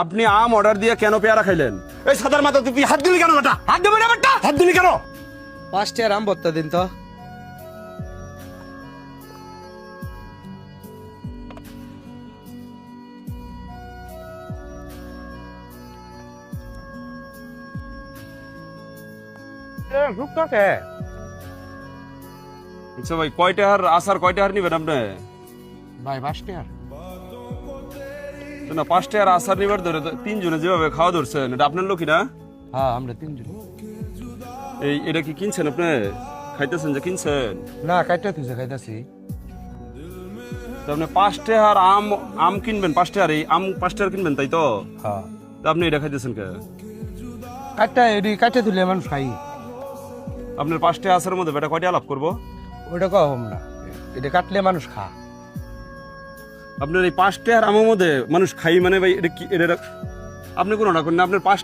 আপনি আম অর্ডার দিয়ে কেন পেয়ারা খাইলেন? এই সাদার মাথা তুই হাত দিলি কেন? বেটা হাত দিবি না, বেটা হাত দিলি কেন? 5 টাকার আম ভর্তা দিন তো। আচ্ছা ভাই, কয়টার আসার কয়টার নিবেন আপনি? ভাই 5 টাকার। না 5 টাকার আসার নিবার ধরে তিনজনে যেভাবে খাওয়া ধরছেন, এটা আপনার লোকই না? হ্যাঁ আমরা তিনজন। এটা কি কিনছেন আপনি? খাইতেছেন যে কিনছেন? না কাইটা তুই খাইতাছি। তো আপনি 5 টাকার আম কিনবেন, 5 টাকার এই আম 5 টাকার কিনবেন, তাই তো? হ্যাঁ তা আপনি এটা খাইতেছেন কে? কাইটা তুলে মানুষ খাই। আপনার 5 টাকা আসার মধ্যে বেটা কয়টা লাভ করবো? ওইটা কম না, এটা কাটলে মানুষ খা। আপনার এই 5 টাকার আমের মধ্যে মানুষ খাই মানে ভাই এটা কি? এটা আপনি কোনো না করেন, আপনার 5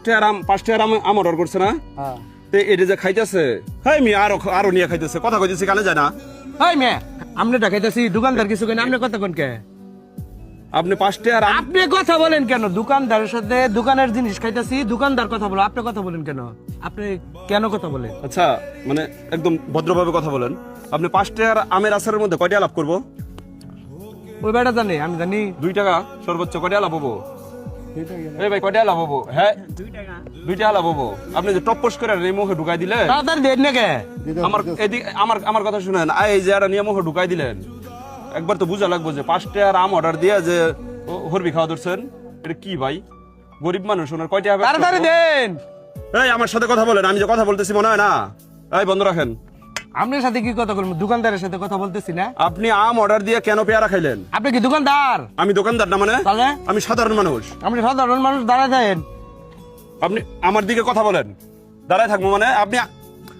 টাকার আম অর্ডার করছে না? হ্যাঁ তো এটা যে খাইতেছে, হ্যাঁ মি আরো নিয়ে খাইতেছে, কথা কইতেছে কানে যায় না? হাই মে আমনে খাইতাছি, দোকানদার কিছু কেন আপনি কথা কোন কে? আপনি 5 টাকার আম আপনি কথা বলেন কেন? দোকানদারের সাথে দোকানের জিনিস খাইতাছি, দোকানদার কথা বলো, আপনি কথা বলেন কেন? আপনি কেন কথা বলেন? আচ্ছা মানে একদম ভদ্রভাবে কথা বলেন। আপনি 5 টাকার আমের আচারের মধ্যে কয়টা লাভ করবো? ওই বেটা জানে, আমি জানি। 2 টাকা সর্বোচ্চ কয়টা লাভ হবো? এই ভাই কয়টা লাভ হবো? হ্যাঁ 2 টাকা লাভ হবো। আপনি যে টপস করে এই মুখে ঢুকাই দিলেন, তাড়াতাড়ি দেন না কে? আমার কথা শুনেন, এই যে এটা নিয়ে মুখে ঢুকাই দিলেন, একবার তো বুঝা লাগবে যে 5 টাকার আম অর্ডার দিয়ে যে হরবি খাওয়া ধরছেন, এটা কি ভাই? গরিব মানুষ, ওনার কয়টা হবে? তাড়াতাড়ি দেন। এই আমার সাথে কথা বলেন, আমি যে কথা বলতেছি মনে হয় না? এই বন্ধ রাখেন। আপনার সাথে কি কথা বলবো? দোকানদারের সাথে কথা বলতেছি না। আপনি আম অর্ডার দিয়ে কেন পেয়ারা খাইলেন? আপনি কি দোকানদার? আমি দোকানদার না মানে? তাহলে আমি সাধারণ মানুষ। আপনি সাধারণ মানুষ, দাঁড়ায় দেন। আপনি আমার দিকে কথা বলেন, দাঁড়ায় থাকবো মানে?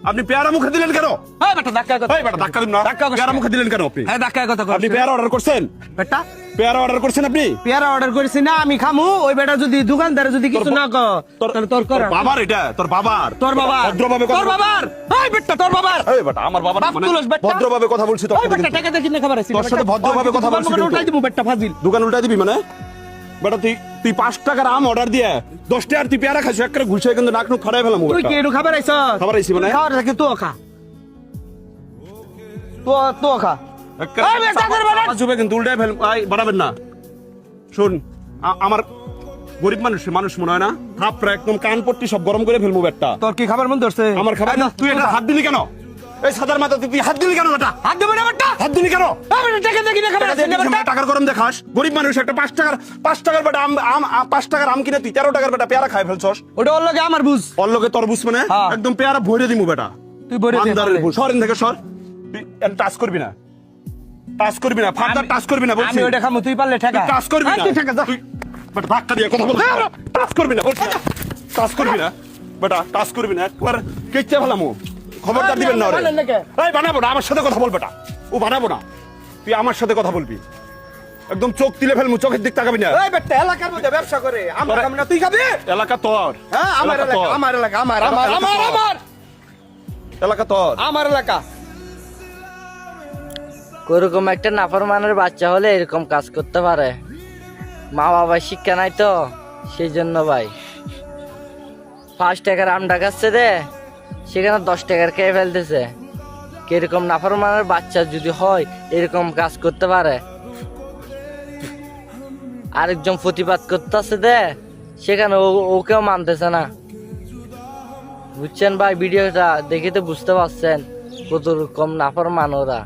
আপনি পেয়ারা মুখে দিলেন কেন? হ্যাঁ বেটা ধাক্কা কথা। এই বেটা ধাক্কা দিন না, ধাক্কা করছেন। পেয়ারা মুখে দিলেন কেন আপনি? হ্যাঁ ধাক্কা কথা আপনি করছেন। পেয়ারা অর্ডার করছেন? বেটা পেয়ারা অর্ডার করছেন আপনি? পেয়ারা অর্ডার করেছি না, আমি খামু। ওই বেটা যদি দোকানদারে যদি কিছু না কর, তাহলে তোর কর। বাবার এটা, তোর বাবার। তোর বাবার। ভদ্রভাবে কথা তোর বাবার। এই বেটা তোর বাবার। এই বেটা আমার বাবার বাপ মানে তুলস বেটা। ভদ্রভাবে কথা বলছি তো। ওই বেটা টাকা দেখি না খাবার আছে। তোর সাথে ভদ্রভাবে কথা বলছি কিন্তু। উল্টাই দিব বেটা ফাজিল। দোকান উল্টাই দিবি মানে? বেটা তুই 5 টাকার আম অর্ডার দিয়ে 10 টাকার তুই পেয়ারা খাইছ, একটা ঘুষে কিন্তু নাক নুক খারাই ফেলাম। তুই কি এরু খাবার আইছ? খাবার আইছি মানে? খাবার রাখে তো খা। তো খা। এই বেটা তোর বাবার। চুপে কিন্তু উল্টাই ফেল, বাড়াবেন না। শুন, আমার গরিব মানুষ মনে হয় না? থাপড়া একদম কান পট্টি সব গরম করে ফেলবো বেটা। তোর কি খাবার মন ধরছে? আমার খাবার না, তুই এটা হাত দিলি কেন? এই সাদার মাথা তুই হাত দিলি কেন বেটা? হাত দেবে না বেটা। হাত দিলি কেন? এই বেটা টাকা দেখি না খাবার আছে না বেটা। টাকার গরম দেখাস? গরিব মানুষ একটা 5 টাকার বেটা আম 5 টাকার আম কিনে তুই 13 টাকার বেটা পেয়ারা খাই ফেলছস। ওটা ওর লগে আমার বুঝ। ওর লগে তরমুজ মানে? হ্যাঁ। একদম পেয়ারা ভরে দিমু বেটা। তুই বলে দে। আন্দারের ভুল। সরেন থেকে সর। তুই টাচ করবি না, টাচ করবি না, ফার্দার টাচ করবি না বলছি। আমি ওটা খামু, তুই পারলে টাকা। টাচ করবি না। তুই টাকা যা। তুই বেটা ধাক্কা দিয়ে কথা বল। টাচ করবি না বলছি। টাচ করবি না বেটা, টাচ করবি না। একবার কেচে ফেলামু। খবরদার দিবেন না ওরে। বানান না কে? এই বানাবো না, আমার সাথে কথা বল বেটা। ও বানাবো না, তুই আমার সাথে কথা বলবি। একদম চোখ তুলে ফেলমু, চোখের দিক তাকাবি না। এই বেটা এলাকার মধ্যে ব্যবসা করে আমরা খাম না, তুই খাবি? এলাকা তোর। হ্যাঁ আমার এলাকা, তোর। আমার এলাকা, আমার আমার এলাকা আমার তোর। আমার এলাকা তোর। আমার এলাকা। ওরকম একটা নাফরমানের বাচ্চা হলে এরকম কাজ করতে পারে। মা বাবার শিক্ষা নাই তো, সেই জন্য ভাই 5 টাকার আম ডাকাচ্ছে রে, সেখানে 10 টাকার খেয়ে ফেলতেছে। কিরকম নাফরমানের বাচ্চা যদি হয় এরকম কাজ করতে পারে? আরেকজন প্রতিবাদ করতেছে দে, সেখানে ওকেও মানতেছে না। বুঝছেন ভাই, ভিডিওটা দেখে তো বুঝতে পারছেন কত রকম নাফরমান ওরা।